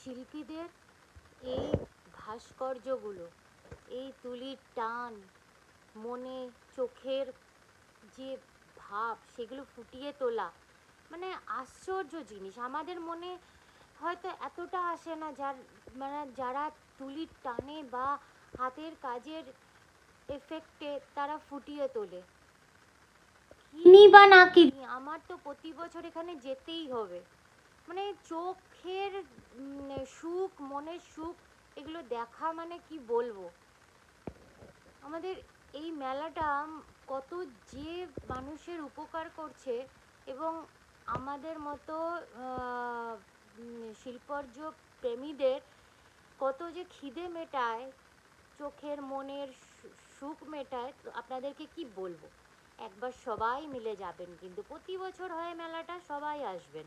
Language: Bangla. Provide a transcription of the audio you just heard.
শিল্পীদের এই ভাস্কর্যগুলো, এই তুলির টান, মনে চোখের যে ভাব সেগুলো ফুটিয়ে তোলা, মানে আশ্চর্য জিনিস। আমাদের মনে হয়তো এতটা আসে না, যারা তুলির টানে বা হাতের কাজের এফেক্টে তারা ফুটিয়ে তোলে। কিনি বা না কিনি, আমার তো প্রতি বছর এখানে যেতেই হবে। মানে চোখের সুখ, মনের সুখ, এগুলো দেখা মানে কি বলবো। আমাদের এই মেলাটা কত যে মানুষের উপকার করছে, এবং আমাদের মতো শিল্পর্য প্রেমীদের কত যে খিদে মেটায়, চোখের মনের সুখ মেটায়, তো আপনাদেরকে কি বলবো। একবার সবাই মিলে যাবেন, কিন্তু প্রতি বছর হয় মেলাটা, সবাই আসবেন।